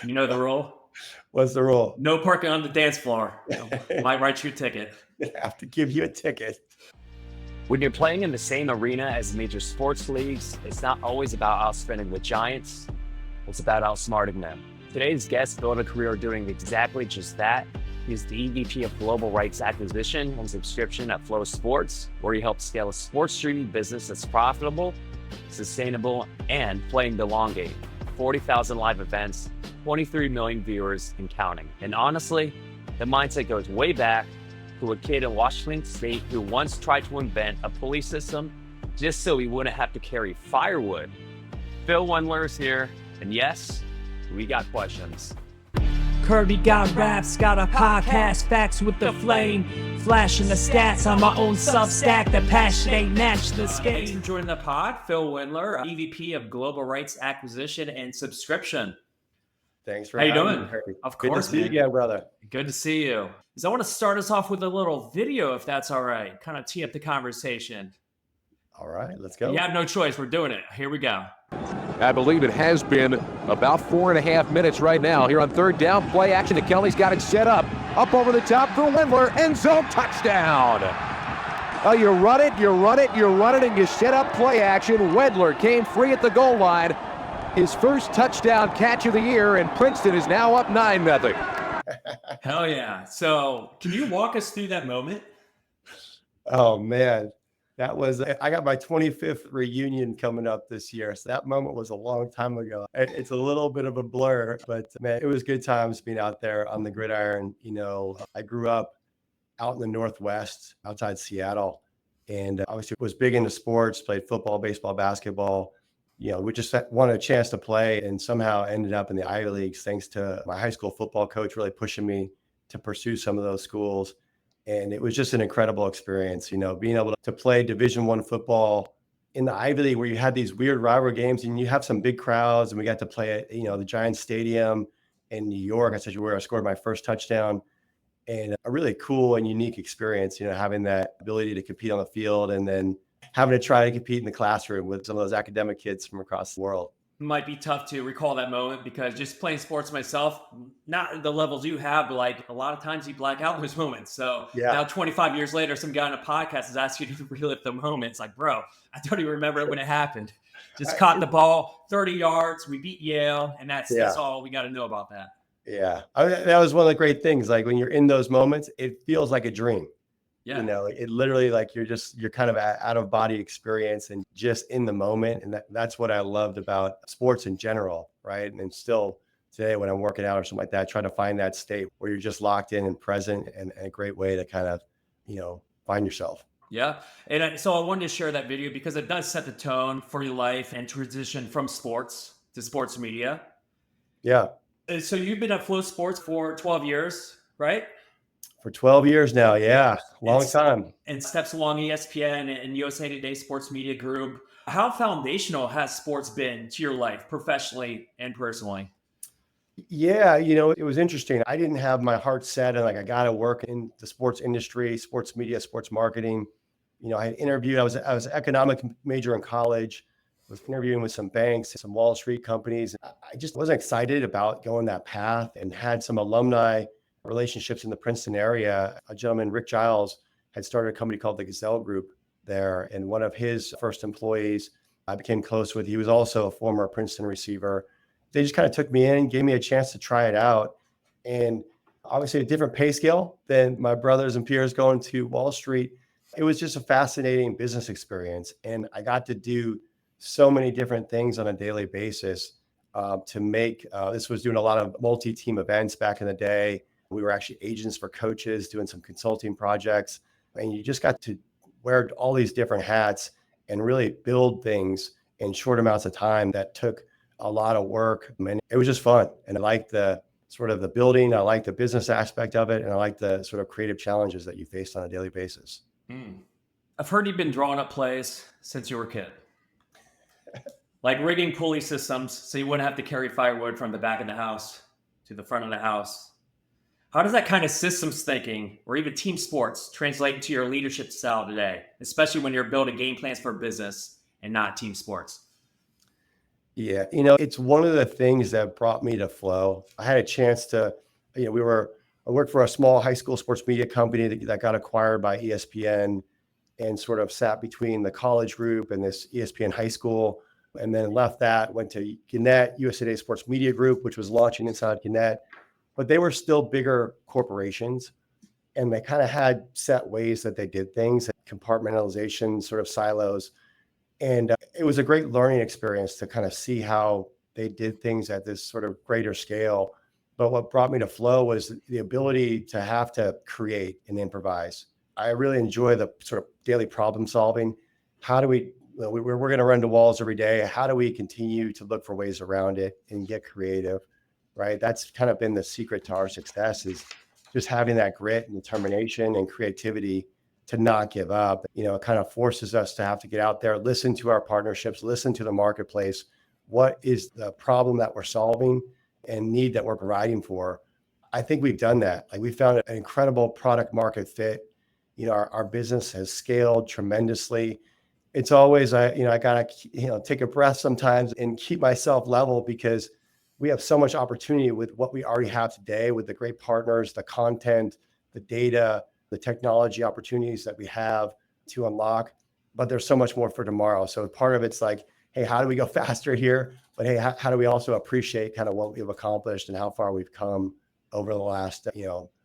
You know the rule? What's the rule? No parking on the dance floor. Might write you a ticket. They have to give you a ticket. When you're playing in the same arena as major sports leagues, it's not always about outspending the giants. It's about outsmarting them. Today's guest built a career doing exactly just that. He's the EVP of Global Rights Acquisition and Subscription at FloSports, where he helps scale a sports streaming business that's profitable, sustainable, and playing the long game. 40,000 live events, 23 million viewers and counting. And honestly, the mindset goes way back to a kid in Washington State who once tried to invent a pulley system just so he wouldn't have to carry firewood. Phil Wendler is here, and yes, we got questions. Kirby got raps, got a podcast, facts with the flame, flashing the stats on my own Substack, the passion ain't matched this game. Thanks for joining the pod, Phil Wendler, EVP of Global Rights Acquisition and Subscription. Thanks for How you having doing? me, Kirby. Of Good course, to see you again, brother. Good to see you. So I want to start us off with a little video, if that's all right. Kind of tee up the conversation. All right, let's go. You have no choice. We're doing it. Here we go. I believe it has been about 4.5 minutes right now. Here on third down, play action to Kelly's got it set up. Up over the top for Wendler, end zone touchdown. Oh, you run it, and you set up play action. Wendler came free at the goal line. His first touchdown catch of the year, and Princeton is now up 9-0. Hell yeah. So can you walk us through that moment? Oh, man. I got my 25th reunion coming up this year. So that moment was a long time ago. It's a little bit of a blur, but man, it was good times being out there on the gridiron. You know, I grew up out in the Northwest, outside Seattle, and obviously was big into sports, played football, baseball, basketball. You know, we just wanted a chance to play and somehow ended up in the Ivy Leagues thanks to my high school football coach really pushing me to pursue some of those schools. And it was just an incredible experience, you know, being able to play Division I football in the Ivy League where you had these weird rivalry games and you have some big crowds. And we got to play at, you know, the Giants Stadium in New York. I said, where I scored my first touchdown, and a really cool and unique experience, you know, having that ability to compete on the field and then having to try to compete in the classroom with some of those academic kids from across the world. Might be tough to recall that moment because just playing sports myself, not the levels you have, but like a lot of times you black out those moments. So Now 25 years later, some guy on a podcast is asking you to relive the moment. It's like, bro, I don't even remember it when it happened. Just caught the ball 30 yards. We beat Yale. And that's all we got to know about that. Yeah. That was one of the great things. Like when you're in those moments, it feels like a dream. Yeah. You know, it literally like you're kind of out of body experience and just in the moment. And that's what I loved about sports in general. Right. And still today when I'm working out or something like that, try to find that state where you're just locked in and present and a great way to kind of, you know, find yourself. Yeah. And so I wanted to share that video because it does set the tone for your life and transition from sports to sports media. Yeah. So you've been at FloSports for 12 years, right? For 12 years now. Yeah. Long time. And steps along ESPN and USA Today Sports Media Group. How foundational has sports been to your life professionally and personally? Yeah. You know, it was interesting. I didn't have my heart set and like, I got to work in the sports industry, sports media, sports marketing. You know, I had interviewed, I was an economic major in college, was interviewing with some banks, some Wall Street companies. I just wasn't excited about going that path and had some alumni relationships in the Princeton area. A gentleman, Rick Giles, had started a company called the Gazelle Group there. And one of his first employees I became close with, he was also a former Princeton receiver. They just kind of took me in, gave me a chance to try it out. And obviously a different pay scale than my brothers and peers going to Wall Street. It was just a fascinating business experience. And I got to do so many different things on a daily basis to make, this was doing a lot of multi-team events back in the day. We were actually agents for coaches doing some consulting projects, and you just got to wear all these different hats and really build things in short amounts of time that took a lot of work. And it was just fun. And I liked the sort of the building. I liked the business aspect of it. And I liked the sort of creative challenges that you faced on a daily basis. I've heard you've been drawing up plays since you were a kid. Like rigging pulley systems so you wouldn't have to carry firewood from the back of the house to the front of the house. How does that kind of systems thinking or even team sports translate into your leadership style today, especially when you're building game plans for business and not team sports? Yeah. It's one of the things that brought me to Flow. I had a chance to, I worked for a small high school sports media company that got acquired by ESPN and sort of sat between the college group and this ESPN high school, and then left that, went to Gannett, USA Today Sports Media Group, which was launching inside Gannett, but they were still bigger corporations. And they kind of had set ways that they did things, compartmentalization, sort of silos. And it was a great learning experience to kind of see how they did things at this sort of greater scale. But what brought me to Flow was the ability to have to create and improvise. I really enjoy the sort of daily problem solving. How do we're going to run to walls every day. How do we continue to look for ways around it and get creative, right? That's kind of been the secret to our success, is just having that grit and determination and creativity to not give up. It kind of forces us to have to get out there, listen to our partnerships, listen to the marketplace. What is the problem that we're solving and need that we're providing for? I think we've done that. Like, we found an incredible product market fit. Our business has scaled tremendously. It's always, I gotta, take a breath sometimes and keep myself level, because we have so much opportunity with what we already have today, with the great partners, the content, the data, the technology opportunities that we have to unlock. But there's so much more for tomorrow. So part of it's like, hey, how do we go faster here? But hey, how do we also appreciate kind of what we've accomplished and how far we've come over the last,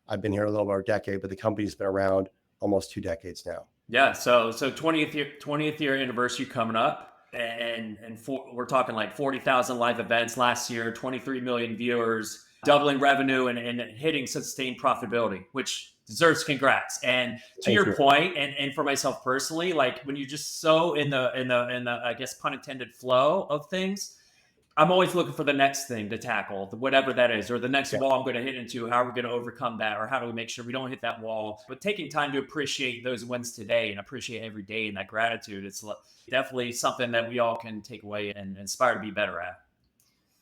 I've been here a little over a decade, but the company's been around almost 2 decades now. Yeah. So 20th year anniversary coming up. And we're talking like 40,000 live events last year, 23 million viewers, doubling revenue and hitting sustained profitability, which deserves congrats. And to your point, and for myself personally, like, when you're just so in the I guess, pun intended, flow of things, I'm always looking for the next thing to tackle, whatever that is, or the next wall I'm going to hit into. How are we going to overcome that? Or how do we make sure we don't hit that wall? But taking time to appreciate those wins today and appreciate every day, and that gratitude, it's definitely something that we all can take away and inspire to be better at.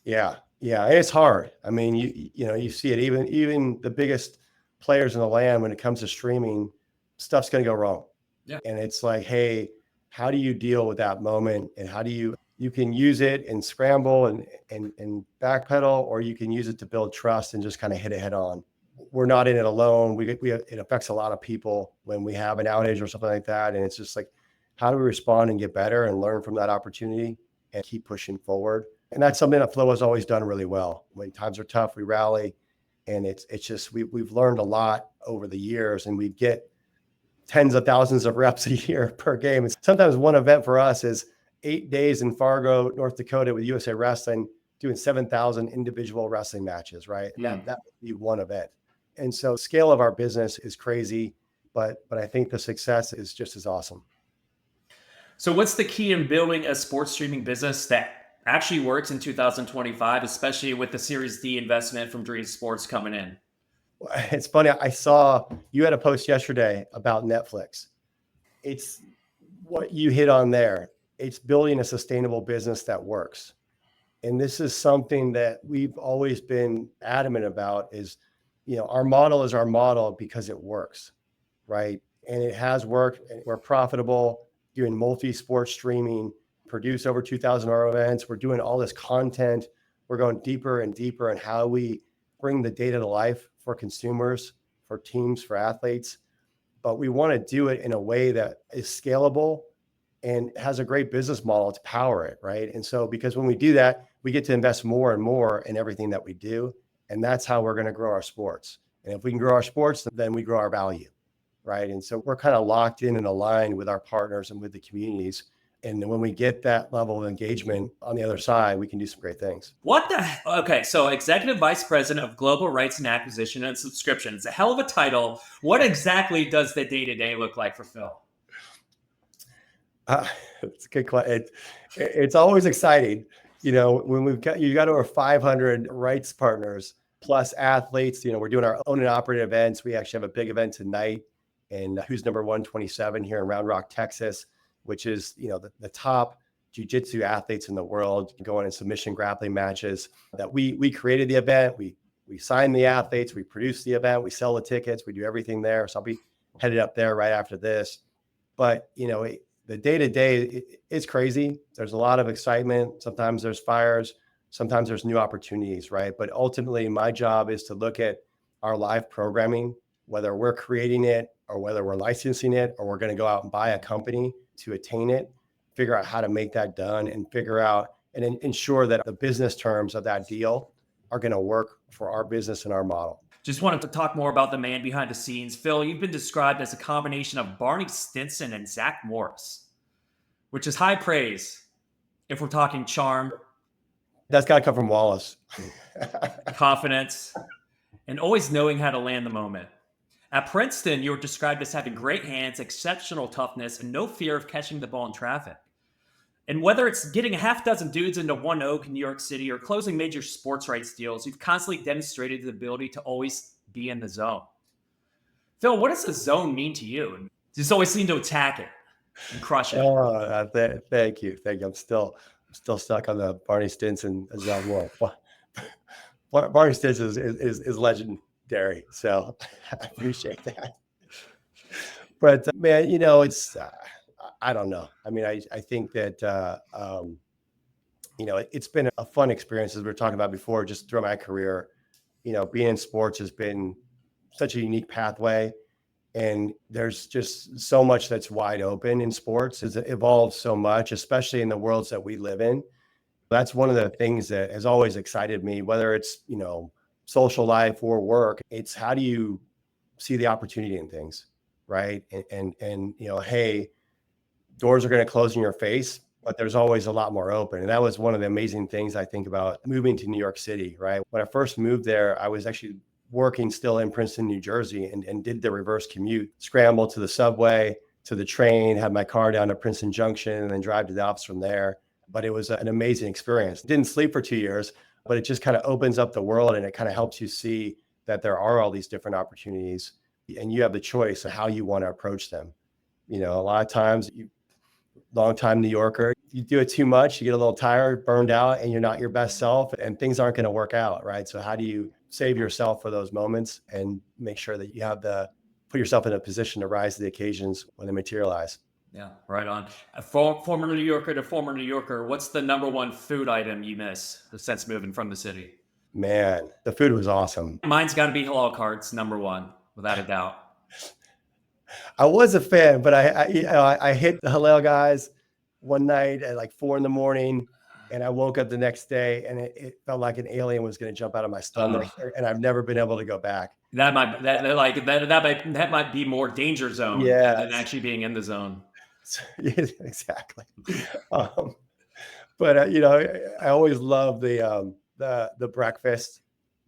Yeah. Yeah. And it's hard. I mean, you see it, even the biggest players in the land, when it comes to streaming, stuff's going to go wrong. Yeah. And it's like, hey, how do you deal with that moment? And how do you can use it and scramble and backpedal, or you can use it to build trust and just kind of hit it head on. We're not in it alone. It affects a lot of people when we have an outage or something like that. And it's just like, how do we respond and get better and learn from that opportunity and keep pushing forward? And that's something that Flow has always done really well. When times are tough, we rally. And it's just, we've learned a lot over the years, and we get tens of thousands of reps a year per game. And sometimes one event for us is 8 days in Fargo, North Dakota with USA Wrestling, doing 7,000 individual wrestling matches, right? Yeah. That would be one event. And so scale of our business is crazy, but I think the success is just as awesome. So what's the key in building a sports streaming business that actually works in 2025, especially with the Series D investment from Dream Sports coming in? It's funny. I saw you had a post yesterday about Netflix. It's what you hit on there. It's building a sustainable business that works. And this is something that we've always been adamant about, is, our model is our model because it works, right? And it has worked. We're profitable, doing multi-sport streaming, produce over 2,000 hour events. We're doing all this content. We're going deeper and deeper in how we bring the data to life for consumers, for teams, for athletes. But we want to do it in a way that is scalable and has a great business model to power it, right? And so, because when we do that, we get to invest more and more in everything that we do. And that's how we're going to grow our sports. And if we can grow our sports, then we grow our value, right? And so we're kind of locked in and aligned with our partners and with the communities. And when we get that level of engagement on the other side, we can do some great things. Okay, so Executive Vice President of Global Rights and Acquisition and Subscription. It's a hell of a title. What exactly does the day-to-day look like for Phil? It's a good question. It's always exciting. When you got over 500 rights partners plus athletes, we're doing our own and operated events. We actually have a big event tonight, and Who's Number 127 here in Round Rock, Texas, which is, the top jiu-jitsu athletes in the world going in submission grappling matches. That we created the event. We sign the athletes, we produce the event, we sell the tickets, we do everything there. So I'll be headed up there right after this. But, the day-to-day is crazy. There's a lot of excitement. Sometimes there's fires. Sometimes there's new opportunities, right? But ultimately, my job is to look at our live programming, whether we're creating it or whether we're licensing it, or we're going to go out and buy a company to attain it, figure out how to make that done, and figure out and ensure that the business terms of that deal are going to work for our business and our model. Just wanted to talk more about the man behind the scenes. Phil, you've been described as a combination of Barney Stinson and Zach Morris, which is high praise if we're talking charm. That's got to come from Wallace. Confidence, and always knowing how to land the moment. At Princeton, you were described as having great hands, exceptional toughness, and no fear of catching the ball in traffic. And whether it's getting a half dozen dudes into One Oak in New York City or closing major sports rights deals, you've constantly demonstrated the ability to always be in the zone. Phil, what does the zone mean to you? You just always seem to attack it and crush it. Oh, thank you. I'm still stuck on the Barney Stinson zone wall. Barney Stinson is legendary, so I appreciate that. But man, it's I don't know. I mean, I think that it's been a fun experience, as we were talking about before, just through my career. Being in sports has been such a unique pathway, and there's just so much that's wide open in sports. It's evolved so much, especially in the worlds that we live in. That's one of the things that has always excited me, whether it's, social life or work. It's how do you see the opportunity in things, right? And hey, doors are going to close in your face, but there's always a lot more open. And that was one of the amazing things I think about moving to New York City, right? When I first moved there, I was actually working still in Princeton, New Jersey, and did the reverse commute, scramble to the subway, to the train, had my car down to Princeton Junction, and then drive to the office from there. But it was an amazing experience. Didn't sleep for 2 years, but it just kind of opens up the world, and it kind of helps you see that there are all these different opportunities, and you have the choice of how you want to approach them. A lot of times, long-time New Yorker, you do it too much, you get a little tired, burned out, and you're not your best self, and things aren't going to work out, right? So how do you save yourself for those moments and make sure that you have put yourself in a position to rise to the occasions when they materialize? Yeah, right on. Former New Yorker to former New Yorker, what's the number one food item you miss since moving from the city? Man, the food was awesome. Mine's got to be Hal Carts, number one, without a doubt. I was a fan, but I hit the Halal guys one night at like 4 a.m, and I woke up the next day, and it felt like an alien was going to jump out of my stomach, and I've never been able to go back. That might be more danger zone than actually being in the zone. Exactly. But I always love the breakfast.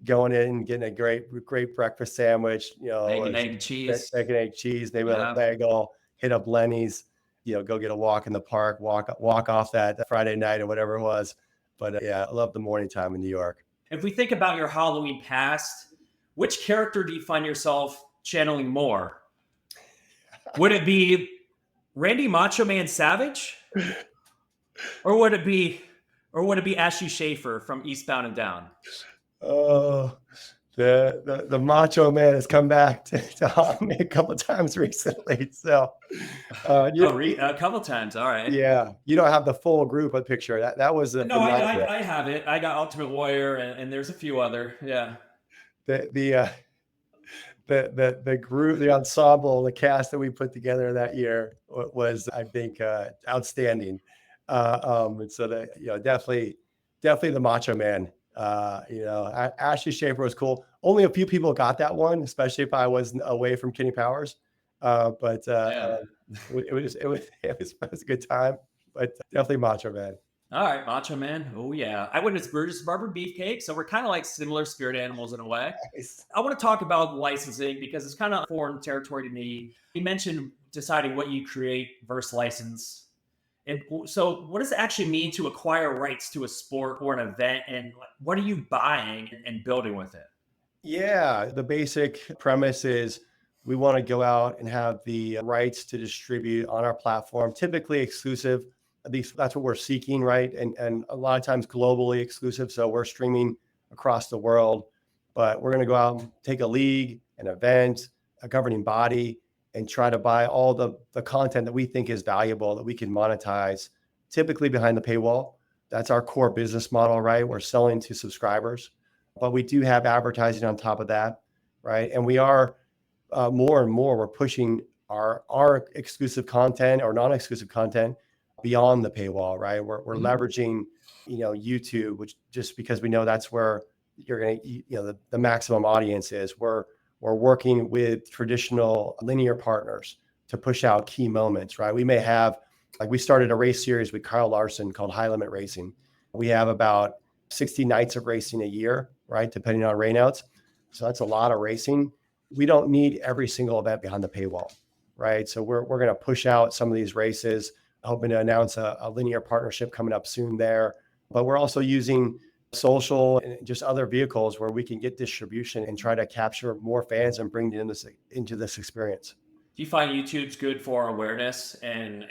Going in and getting a great breakfast sandwich, Egg and egg cheese, maybe a bagel, hit up Lenny's, go get a walk in the park, walk off that Friday night or whatever it was. But I love the morning time in New York. If we think about your Halloween past, which character do you find yourself channeling more? Would it be Randy Macho Man Savage? Or would it be Ashley Schaefer from Eastbound and Down? Oh, the Macho Man has come back to haunt me a couple of times recently. So, a couple of times. All right. Yeah, you don't have the full group of picture. That was I have it. I got Ultimate Warrior, and there's a few other. Yeah. The group, the ensemble, the cast that we put together that year was, I think, outstanding. And so definitely the Macho Man. Ashley Schaefer was cool. Only a few people got that one, especially if I was away from Kenny Powers. It was a good time, but definitely Macho Man. All right, Macho Man. Oh yeah, I went to Burgess Barber Beefcake, so we're kind of like similar spirit animals in a way. Nice. I want to talk about licensing because it's kind of foreign territory to me. You mentioned deciding what you create versus license. And so what does it actually mean to acquire rights to a sport or an event? And what are you buying and building with it? Yeah, the basic premise is we want to go out and have the rights to distribute on our platform, typically exclusive. At least that's what we're seeking, right? And a lot of times globally exclusive. So we're streaming across the world, but we're going to go out and take a league, an event, a governing body, and try to buy all the content that we think is valuable that we can monetize, typically behind the paywall. That's our core business model, right? We're selling to subscribers, but we do have advertising on top of that, right? And we are more and more, we're pushing our exclusive content or non-exclusive content beyond the paywall, right? We're leveraging, YouTube, which just because we know that's where you're going to, the maximum audience is. We're working with traditional linear partners to push out key moments, right? We may have, like we started a race series with Kyle Larson called High Limit Racing. We have about 60 nights of racing a year, right? Depending on rainouts. So that's a lot of racing. We don't need every single event behind the paywall, right? So we're going to push out some of these races, hoping to announce a linear partnership coming up soon there. But we're also using social and just other vehicles where we can get distribution and try to capture more fans and bring them into this experience. Do you find YouTube's good for awareness and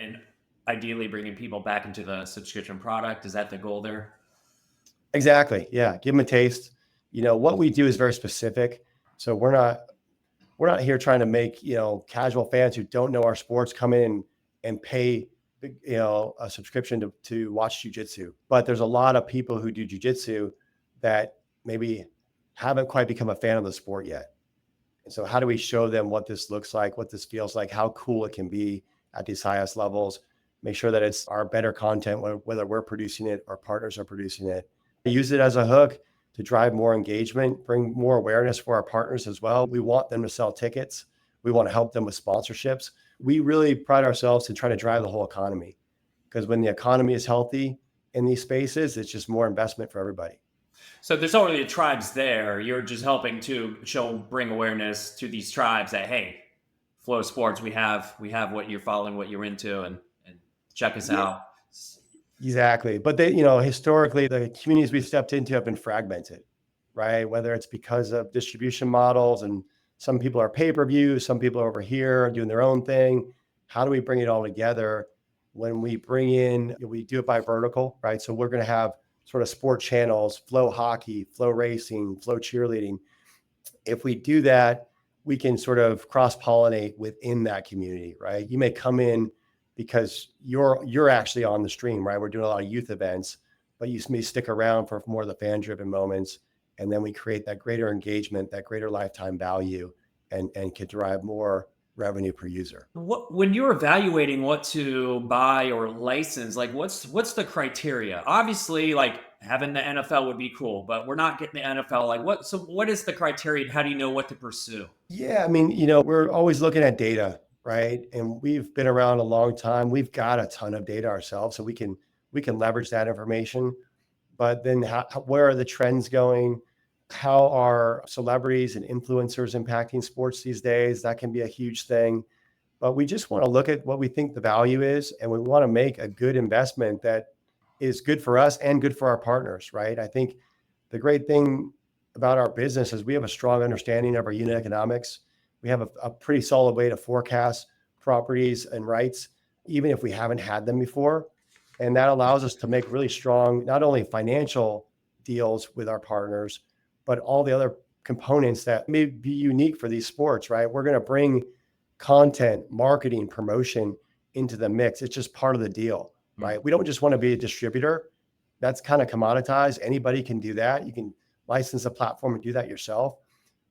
ideally bringing people back into the subscription product? Is that the goal there? Exactly. Yeah. Give them a taste. What we do is very specific. So we're not here trying to make, casual fans who don't know our sports come in and pay, a subscription to watch jiu-jitsu. But there's a lot of people who do jiu-jitsu that maybe haven't quite become a fan of the sport yet. And so how do we show them what this looks like, what this feels like, how cool it can be at these highest levels, make sure that it's our better content, whether we're producing it or partners are producing it. Use it as a hook to drive more engagement, bring more awareness for our partners as well. We want them to sell tickets. We want to help them with sponsorships. We really pride ourselves in trying to drive the whole economy, because when the economy is healthy in these spaces, it's just more investment for everybody. So there's already tribes there. You're just helping to bring awareness to these tribes that, hey, FloSports, we have what you're following, what you're into, and check us out. Exactly. But historically, the communities we've stepped into have been fragmented, right? Whether it's because of distribution models, and some people are pay-per-view, some people are over here doing their own thing. How do we bring it all together? When we bring in, we do it by vertical, right? So we're going to have sort of sport channels, flow hockey, flow racing, flow cheerleading. If we do that, we can sort of cross-pollinate within that community, right? You may come in because you're actually on the stream, right? We're doing a lot of youth events, but you may stick around for more of the fan-driven moments. And then we create that greater engagement, that greater lifetime value, and can drive more revenue per user. When you're evaluating what to buy or license, like what's the criteria? Obviously, like having the NFL would be cool, but we're not getting the NFL. So what is the criteria? How do you know what to pursue? Yeah, I mean, we're always looking at data, right? And we've been around a long time. We've got a ton of data ourselves, so we can leverage that information. But then where are the trends going? How are celebrities and influencers impacting sports these days? That can be a huge thing. But we just want to look at what we think the value is, and we want to make a good investment that is good for us and good for our partners, right? I think the great thing about our business is we have a strong understanding of our unit economics. We have a pretty solid way to forecast properties and rights, even if we haven't had them before. And that allows us to make really strong, not only financial deals with our partners, but all the other components that may be unique for these sports, right? We're going to bring content, marketing, promotion into the mix. It's just part of the deal, right? We don't just want to be a distributor. That's kind of commoditized. Anybody can do that. You can license a platform and do that yourself.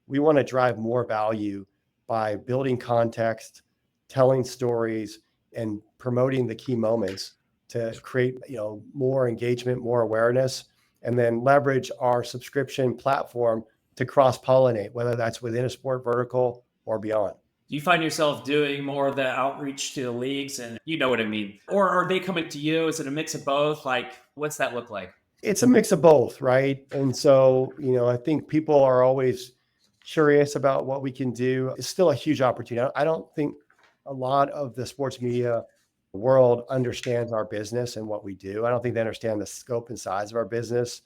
We want to drive more value by building context, telling stories, and promoting the key moments to create, more engagement, more awareness, and then leverage our subscription platform to cross-pollinate, whether that's within a sport vertical or beyond. Do you find yourself doing more of the outreach to the leagues, and you know what I mean? Or are they coming to you? Is it a mix of both? Like, what's that look like? It's a mix of both, right? And so, I think people are always curious about what we can do. It's still a huge opportunity. I don't think a lot of the sports media world understands our business and what we do. I don't think they understand the scope and size of our business,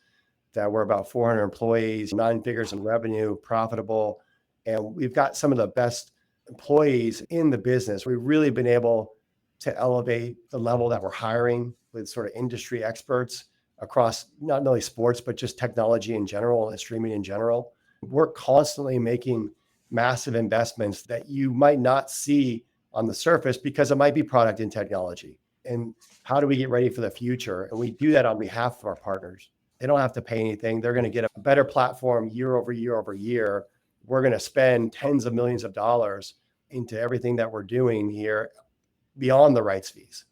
that we're about 400 employees, 9 figures in revenue, profitable. And we've got some of the best employees in the business. We've really been able to elevate the level that we're hiring with sort of industry experts across not only sports, but just technology in general and streaming in general. We're constantly making massive investments that you might not see on the surface because it might be product and technology. And how do we get ready for the future? And we do that on behalf of our partners. They don't have to pay anything. They're going to get a better platform year over year over year. We're going to spend tens of millions of dollars into everything that we're doing here beyond the rights fees,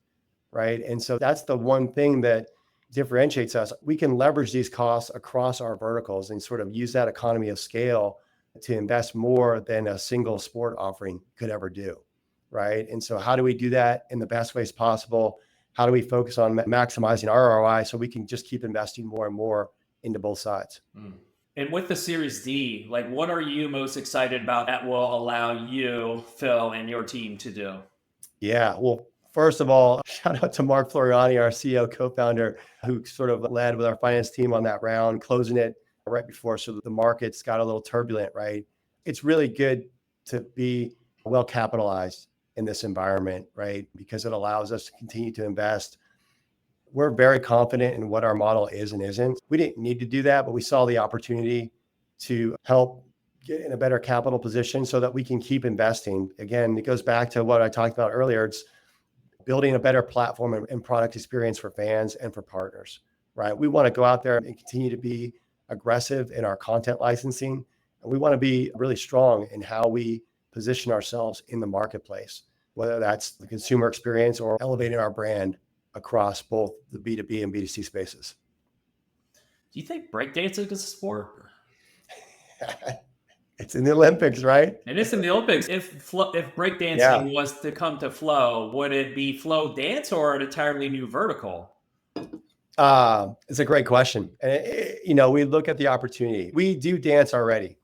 right? And so that's the one thing that differentiates us. We can leverage these costs across our verticals and sort of use that economy of scale to invest more than a single sport offering could ever do, right? And so how do we do that in the best ways possible? How do we focus on maximizing our ROI so we can just keep investing more and more into both sides? And with the Series D, like, what are you most excited about that will allow you, Phil, and your team to do? Yeah, well, first of all, shout out to Mark Floriani, our CEO, co-founder, who sort of led with our finance team on that round, closing it right before so the markets got a little turbulent, right? It's really good to be well capitalized in this environment, right? Because it allows us to continue to invest. We're very confident in what our model is and isn't. We didn't need to do that, but we saw the opportunity to help get in a better capital position so that we can keep investing. Again, it goes back to what I talked about earlier. It's building a better platform and product experience for fans and for partners, right? We want to go out there and continue to be aggressive in our content licensing. And we want to be really strong in how we position ourselves in the marketplace, whether that's the consumer experience or elevating our brand across both the B2B and B2C spaces. Do you think breakdancing is a sport? It's in the Olympics, right? It is in the Olympics. If breakdancing was to come to Flow, would it be Flow Dance or an entirely new vertical? It's a great question. And, we look at the opportunity. We do dance already,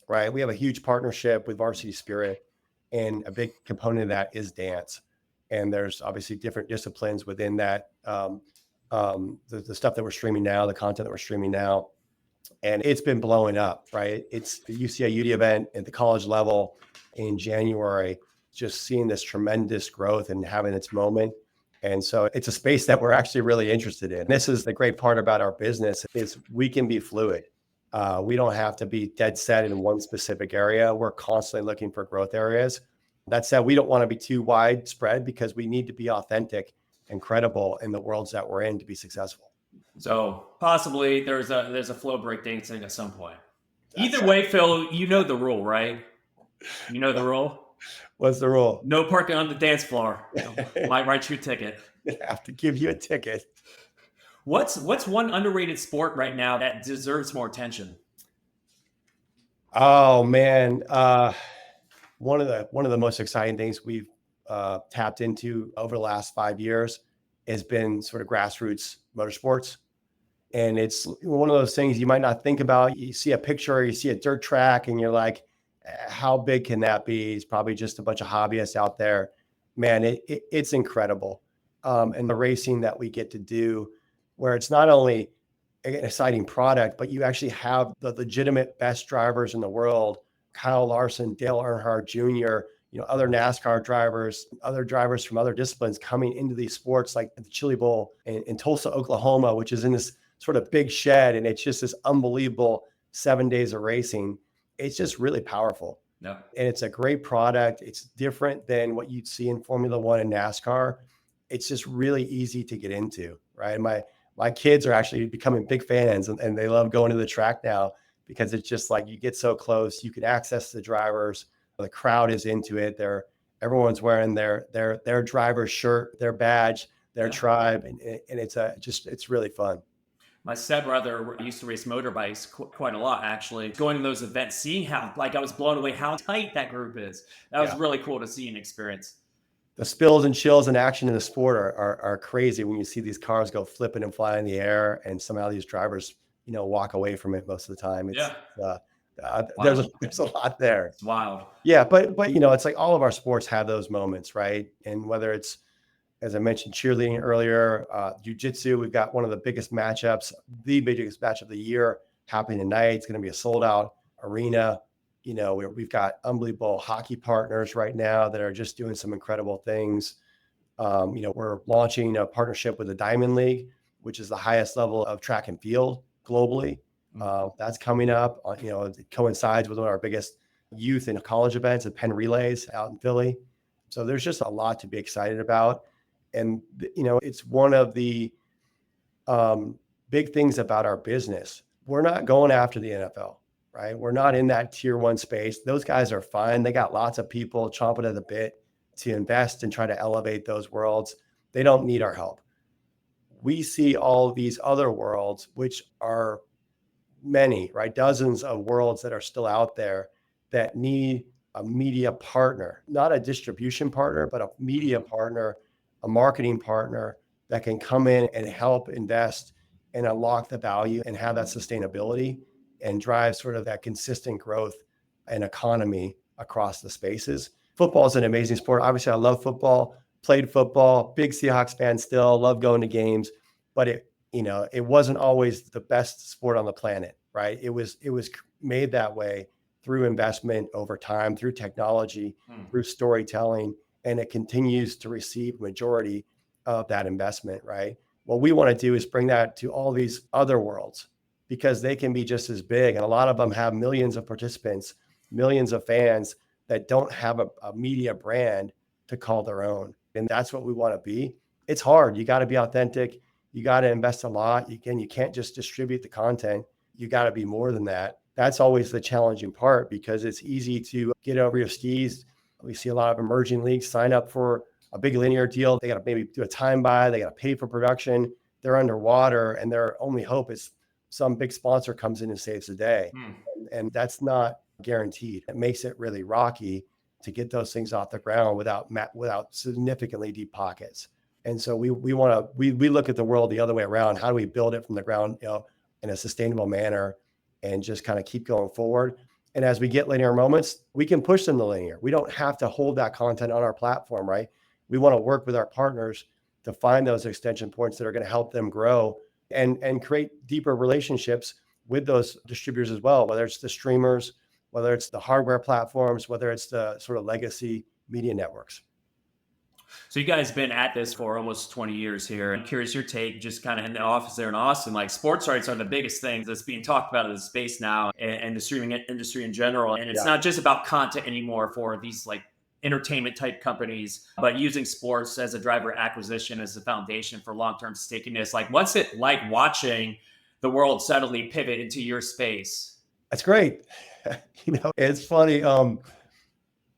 right? We have a huge partnership with Varsity Spirit, and a big component of that is dance. And there's obviously different disciplines within that, the stuff that we're streaming now, the content that we're streaming now. And it's been blowing up, right? It's the UCI UD event at the college level in January, just seeing this tremendous growth and having its moment. And so it's a space that we're actually really interested in. This is the great part about our business is we can be fluid. We don't have to be dead set in one specific area. We're constantly looking for growth areas. That said, we don't want to be too widespread because we need to be authentic and credible in the worlds that we're in to be successful. So possibly there's a Flow breakdancing at some point. Either way, Phil, you know the rule, right? You know the rule? What's the rule? No parking on the dance floor. Might write you a ticket. I have to give you a ticket. What's one underrated sport right now that deserves more attention? Oh man, one of the most exciting things we've tapped into over the last 5 years has been sort of grassroots motorsports. And it's one of those things you might not think about. You see a picture, or you see a dirt track, and you're like, how big can that be? It's probably just a bunch of hobbyists out there. Man, it's incredible. And the racing that we get to do, where it's not only an exciting product, but you actually have the legitimate best drivers in the world, Kyle Larson, Dale Earnhardt Jr., other NASCAR drivers, other drivers from other disciplines coming into these sports like the Chili Bowl in Tulsa, Oklahoma, which is in this sort of big shed. And it's just this unbelievable 7 days of racing. It's just really powerful. No. And it's a great product. It's different than what you'd see in Formula One and NASCAR. It's just really easy to get into, right? My kids are actually becoming big fans, and they love going to the track now because it's just like you get so close. You can access the drivers. The crowd is into it. Everyone's wearing their driver's shirt, their badge, their tribe, and it's really fun. My stepbrother used to race motorbikes quite a lot, actually. Going to those events, seeing how, I was blown away how tight that group is. That was really cool to see and experience. The spills and chills and action in the sport are crazy when you see these cars go flipping and fly in the air, and somehow these drivers, walk away from it most of the time. There's a lot there. It's wild. Yeah, but it's like all of our sports have those moments, right? And whether it's, as I mentioned, cheerleading earlier, jiu-jitsu, we've got one of the biggest matchups, the biggest match of the year happening tonight. It's going to be a sold-out arena. We've got unbelievable hockey partners right now that are just doing some incredible things. We're launching a partnership with the Diamond League, which is the highest level of track and field globally. That's coming up. It coincides with one of our biggest youth and college events at Penn Relays out in Philly. So there's just a lot to be excited about. And, it's one of the big things about our business. We're not going after the NFL, right? We're not in that tier one space. Those guys are fine. They got lots of people chomping at the bit to invest and try to elevate those worlds. They don't need our help. We see all these other worlds, which are many, right? Dozens of worlds that are still out there that need a media partner, not a distribution partner, but a media partner, a marketing partner that can come in and help invest and unlock the value and have that sustainability and drive sort of that consistent growth and economy across the spaces. Football is an amazing sport. Obviously, I love football, played football, big Seahawks fan still, love going to games, but it wasn't always the best sport on the planet, right? It was made that way through investment over time, through technology, through storytelling, and it continues to receive majority of that investment, right? What we want to do is bring that to all these other worlds because they can be just as big. And a lot of them have millions of participants, millions of fans that don't have a media brand to call their own. And that's what we want to be. It's hard. You got to be authentic. You got to invest a lot. You can't just distribute the content. You got to be more than that. That's always the challenging part because it's easy to get over your skis. We see a lot of emerging leagues sign up for a big linear deal. They got to maybe do a time buy. They got to pay for production. They're underwater, and their only hope is some big sponsor comes in and saves the day. And that's not guaranteed. It makes it really rocky to get those things off the ground without significantly deep pockets. And so we look at the world the other way around. How do we build it from the ground, in a sustainable manner and just kind of keep going forward? And as we get linear moments, we can push them to linear. We don't have to hold that content on our platform, right? We want to work with our partners to find those extension points that are going to help them grow and create deeper relationships with those distributors as well, whether it's the streamers, whether it's the hardware platforms, whether it's the sort of legacy media networks. So you guys have been at this for almost 20 years here. I'm curious your take, just kind of in the office there in Austin, like sports rights are the biggest things that's being talked about in the space now and the streaming industry in general. And it's not just about content anymore for these like entertainment type companies, but using sports as a driver acquisition as the foundation for long-term stickiness. Like what's it like watching the world suddenly pivot into your space? That's great. It's funny.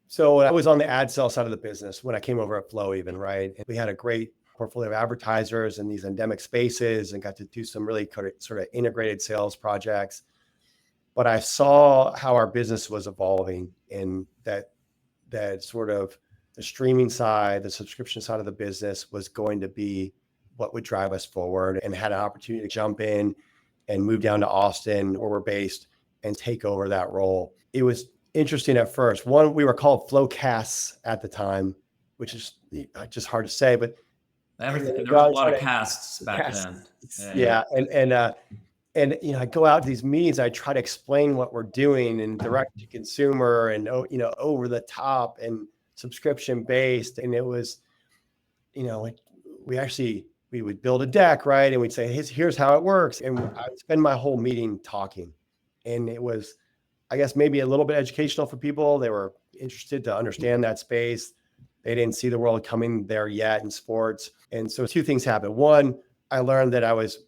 So I was on the ad sell side of the business when I came over at Flow even, right? And we had a great portfolio of advertisers in these endemic spaces and got to do some really sort of integrated sales projects. But I saw how our business was evolving in that sort of the streaming side, the subscription side of the business was going to be what would drive us forward, and had an opportunity to jump in and move down to Austin where we're based and take over that role. It was interesting at first. One, we were called FloCasts at the time, which is just hard to say, but there was a lot of casts back then. Yeah. And I go out to these meetings, I try to explain what we're doing and direct to consumer and, over the top and subscription based. And it was, we would build a deck, right? And we'd say, here's how it works. And I would spend my whole meeting talking. And it was, I guess, maybe a little bit educational for people. They were interested to understand that space. They didn't see the world coming there yet in sports. And so two things happened. One, I learned that I was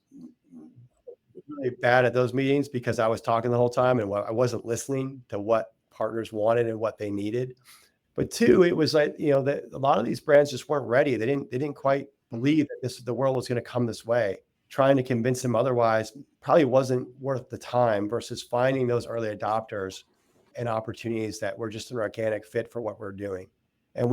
really bad at those meetings because I was talking the whole time and I wasn't listening to what partners wanted and what they needed. But two, it was like, that a lot of these brands just weren't ready. They didn't quite believe that the world was going to come this way. Trying to convince them otherwise probably wasn't worth the time versus finding those early adopters and opportunities that were just an organic fit for what we're doing. And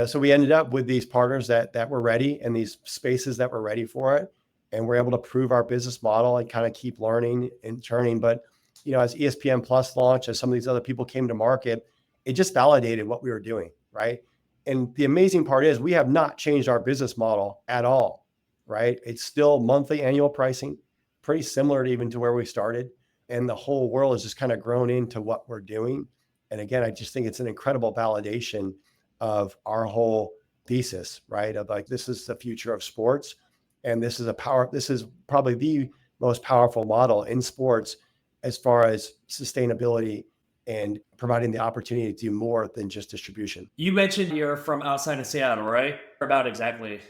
so we ended up with these partners that were ready and these spaces that were ready for it. And we're able to prove our business model and kind of keep learning and turning. But, as ESPN Plus launched, as some of these other people came to market, it just validated what we were doing, right? And the amazing part is we have not changed our business model at all, right? It's still monthly annual pricing, pretty similar to even to where we started. And the whole world has just kind of grown into what we're doing. And again, I just think it's an incredible validation of our whole thesis, right? Of like, this is the future of sports. And this is probably the most powerful model in sports as far as sustainability and providing the opportunity to do more than just distribution. You mentioned you're from outside of Seattle, right? Or about exactly?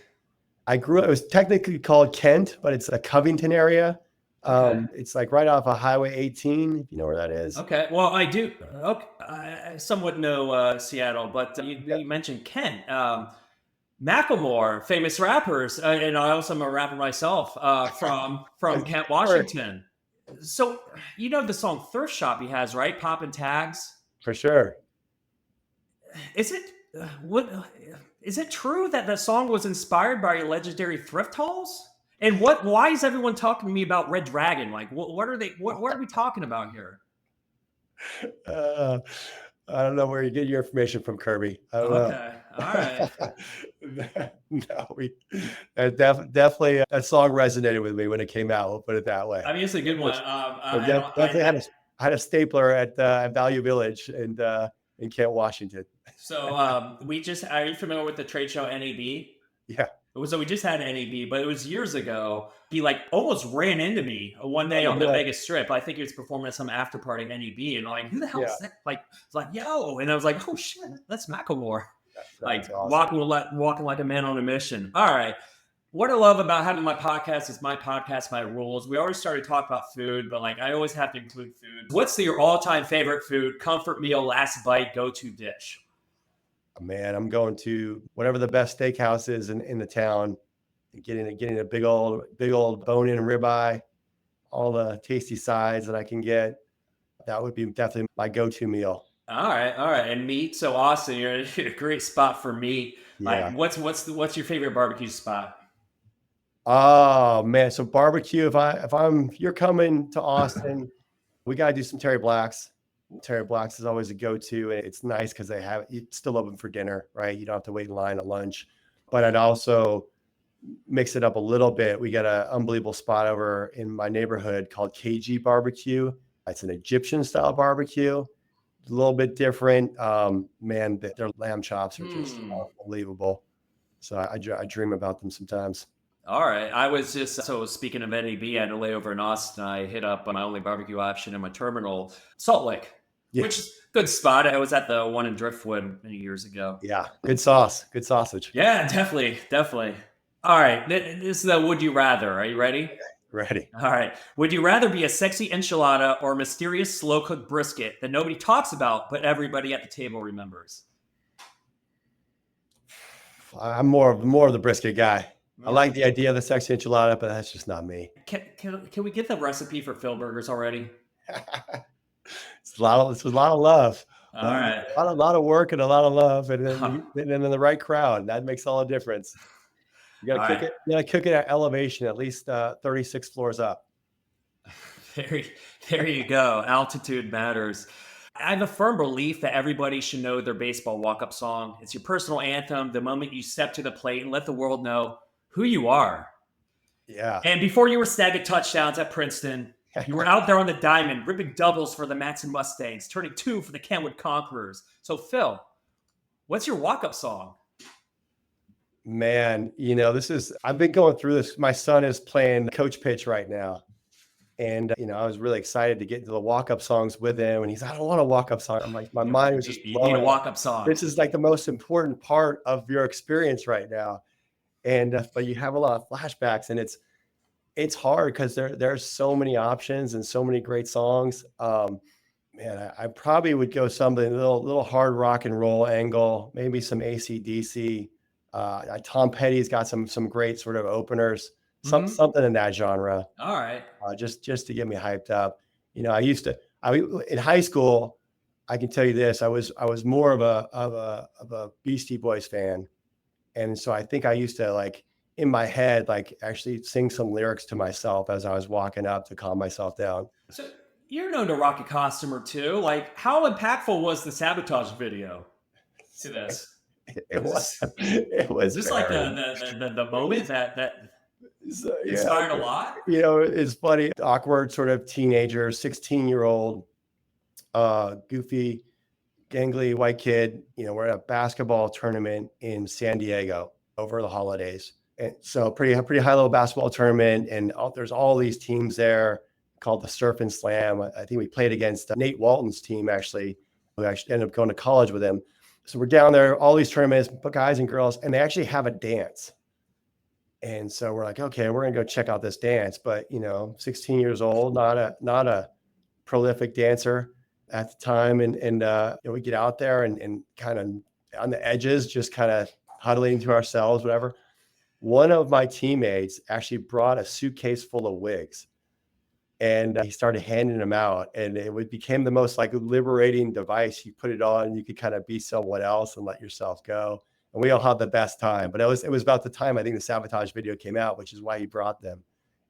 I grew up, it was technically called Kent, but it's a Covington area. Okay. It's like right off of Highway 18, if you know where that is. Okay. Well, I do. Okay. I somewhat know Seattle, but you mentioned Kent. Macklemore, famous rappers, and I also am a rapper myself from Kent, Washington. So you know the song "Thrift Shop" he has, right? Poppin' tags. For sure. Is it is it true that the song was inspired by legendary thrift hauls? And why is everyone talking to me about Red Dragon? Like, what are they? What are we talking about here? I don't know where you get your information from, Kirby. I don't Okay, all right. No, definitely that song resonated with me when it came out. We'll put it that way. I mean, it's a good one. I had a stapler at Value Village in Kent, Washington. So are you familiar with the trade show NAB? Yeah. So we just had NAB, but it was years ago. He like almost ran into me one day on the Vegas Strip. I think he was performing at some after party at NAB, and I'm like, who the hell is that? Like, it's like, yo, and I was like, oh shit, that's Macklemore. Like awesome. walking like a man on a mission. All right. What I love about having my podcast is my podcast, my rules. We already started talking about food, but like I always have to include food. What's your all-time favorite food, comfort meal, last bite, go-to dish? Man, I'm going to whatever the best steakhouse is in the town, getting a big old bone-in ribeye, all the tasty sides that I can get. That would be definitely my go-to meal. All right. And meat. So Austin, you're in a great spot for meat. Yeah. Like, what's your favorite barbecue spot? Oh man, so barbecue. If you're coming to Austin, we gotta do some Terry Blacks. Terry Blacks is always a go-to, and it's nice because it's still open for dinner, right? You don't have to wait in line at lunch. But I'd also mix it up a little bit. We got an unbelievable spot over in my neighborhood called KG Barbecue. It's an Egyptian style barbecue, a little bit different. Man, their lamb chops are just unbelievable. So I dream about them sometimes. All right. I was speaking of NAB, I had to lay over in Austin. I hit up my only barbecue option in my terminal, Salt Lake, which is a good spot. I was at the one in Driftwood many years ago. Yeah. Good sauce. Good sausage. Yeah, definitely. All right. This is the Would You Rather. Are you ready? Ready. All right. Would you rather be a sexy enchilada or a mysterious slow-cooked brisket that nobody talks about, but everybody at the table remembers? I'm more of the brisket guy. I like the idea of the sexy enchilada, but that's just not me. Can we get the recipe for Phil burgers already? It's a lot of love. All right. A lot of work and a lot of love, and then in the right crowd. That makes all the difference. You got to cook it. You got to cook it at elevation, at least 36 floors up. There you go. Altitude matters. I have a firm belief that everybody should know their baseball walk-up song. It's your personal anthem. The moment you step to the plate and let the world know who you are. Yeah. And before you were snagging touchdowns at Princeton, you were out there on the diamond, ripping doubles for the Matson Mustangs, turning 2 for the Kentwood Conquerors. So, Phil, what's your walk-up song? Man, I've been going through this. My son is playing coach pitch right now. And, I was really excited to get into the walk-up songs with him. And he's like, I don't want a walk-up song. I'm like, my mind was just you need a walk-up song. This is like the most important part of your experience right now. And but you have a lot of flashbacks, and it's hard because there's so many options and so many great songs. Man, I probably would go something a little hard rock and roll angle, maybe some AC/DC. Tom Petty's got some great sort of openers, something in that genre. All right, just to get me hyped up. In high school, I can tell you this: I was more of a Beastie Boys fan. And so I think I used to, like, in my head, like, actually sing some lyrics to myself as I was walking up to calm myself down. So you're known to rock a costume or two. Like, how impactful was the Sabotage video to this? It was just like the moment that inspired a lot. It's funny, awkward sort of teenager, 16-year-old, goofy, gangly white kid. We're at a basketball tournament in San Diego over the holidays. And so pretty high level basketball tournament. And there's all these teams there, called the Surf and Slam. I think we played against Nate Walton's team, actually, who actually ended up going to college with him. So we're down there, all these tournaments, guys and girls, and they actually have a dance. And so we're like, okay, we're going to go check out this dance. But, 16 years old, not a prolific dancer at the time. And we get out there and kind of on the edges, just kind of huddling to ourselves, whatever. One of my teammates actually brought a suitcase full of wigs, and he started handing them out, and it became the most like liberating device. You put it on, you could kind of be someone else and let yourself go. And we all had the best time. But it was about the time I think the Sabotage video came out, which is why he brought them.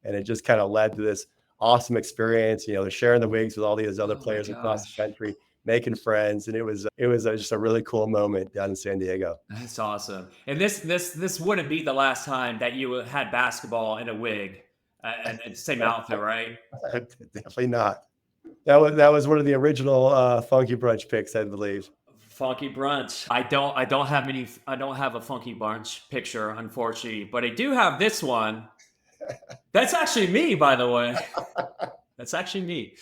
And it just kind of led to this awesome experience. They're sharing the wigs with all these other players across the country, making friends, and it was just a really cool moment down in San Diego. That's awesome. And this wouldn't be the last time that you had basketball in a wig and same outfit, right? Definitely not. That was one of the original Funky Brunch picks, I believe. Funky Brunch. I don't have a Funky Brunch picture, unfortunately, but I do have this one. That's actually me, by the way. That's actually me.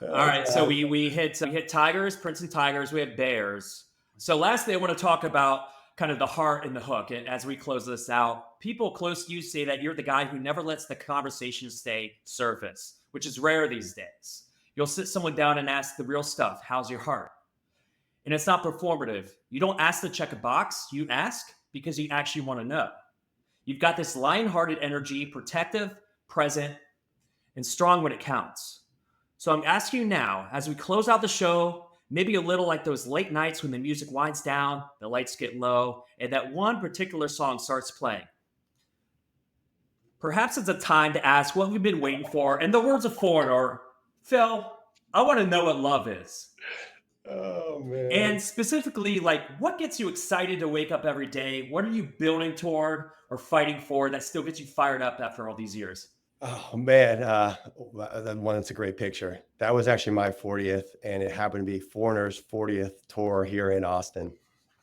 All right, so we hit Tigers, Princeton Tigers. We have Bears. So lastly, I want to talk about kind of the heart and the hook. And as we close this out, people close to you say that you're the guy who never lets the conversation stay surface, which is rare these days. You'll sit someone down and ask the real stuff. How's your heart? And it's not performative. You don't ask to check a box. You ask because you actually want to know. You've got this lion-hearted energy, protective, present, and strong when it counts. So I'm asking you now, as we close out the show, maybe a little like those late nights when the music winds down, the lights get low, and that one particular song starts playing. Perhaps it's a time to ask what we've been waiting for. In the words of Foreigner, Phil, I want to know what love is. Oh, man. And specifically, what gets you excited to wake up every day? What are you building toward or fighting for that still gets you fired up after all these years? Oh, man. That one, it's a great picture. That was actually my 40th, and it happened to be Foreigner's 40th tour here in Austin.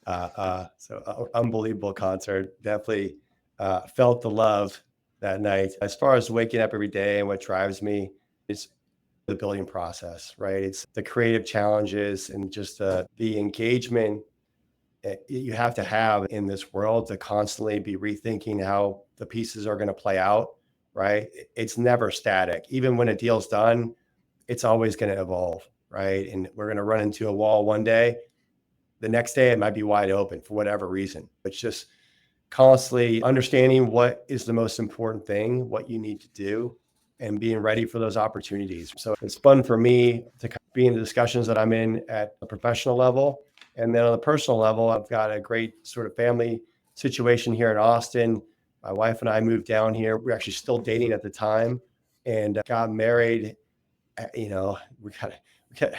So unbelievable concert. Definitely felt the love that night. As far as waking up every day and what drives me, it's the building process, right? It's the creative challenges and just the engagement you have to have in this world to constantly be rethinking how the pieces are going to play out, right? It's never static. Even when a deal's done, it's always going to evolve, right? And we're going to run into a wall one day. The next day, it might be wide open for whatever reason. It's just constantly understanding what is the most important thing, what you need to do, and being ready for those opportunities. So it's fun for me to be in the discussions that I'm in at the professional level. And then on the personal level, I've got a great sort of family situation here in Austin. My wife and I moved down here. We were actually still dating at the time and got married. We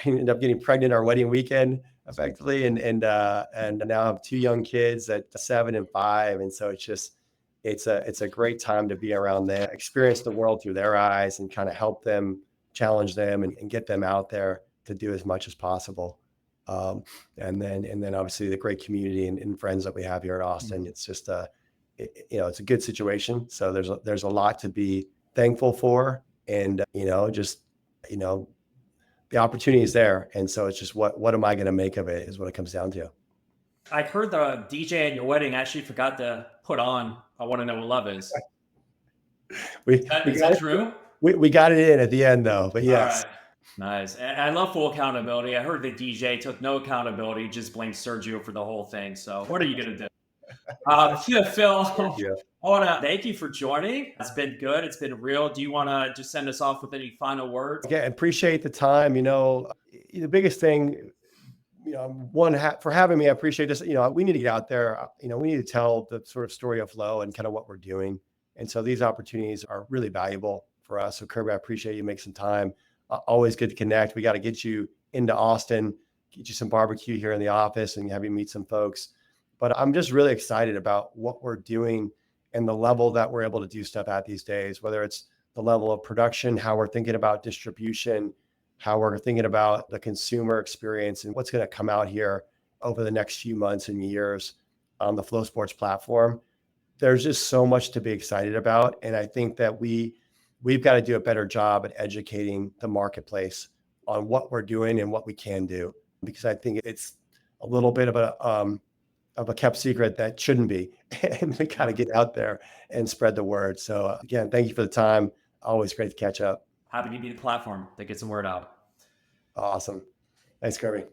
ended up getting pregnant our wedding weekend effectively. And now I have two young kids at 7 and 5. And so it's a great time to be around them, experience the world through their eyes and kind of help them, challenge them and get them out there to do as much as possible. And then obviously the great community and friends that we have here at Austin. It's just it's a good situation. So there's a lot to be thankful for, and the opportunity is there. And so it's just what am I going to make of it is what it comes down to. I heard the DJ at your wedding actually forgot to put on I Want to Know What Love Is. Is that true? We got it in at the end though, but yes. All right. Nice. And I love full accountability. I heard the DJ took no accountability, just blamed Sergio for the whole thing. So what are you going to do? Phil, I want to thank you for joining. It's been good. It's been real. Do you want to just send us off with any final words? Yeah, appreciate the time. The biggest thing, for having me, I appreciate this. We need to get out there. We need to tell the sort of story of Flo and kind of what we're doing. And so these opportunities are really valuable for us. So Kirby, I appreciate you make some time. Always good to connect. We got to get you into Austin, get you some barbecue here in the office and have you meet some folks. But I'm just really excited about what we're doing and the level that we're able to do stuff at these days, whether it's the level of production, how we're thinking about distribution, how we're thinking about the consumer experience and what's going to come out here over the next few months and years on the FloSports platform. There's just so much to be excited about. And I think that we we've got to do a better job at educating the marketplace on what we're doing and what we can do, because I think it's a little bit of a kept secret that shouldn't be, and we got to get out there and spread the word. So again, thank you for the time. Always great to catch up. Happy to be the platform that gets the word out. Awesome. Thanks, Kirby.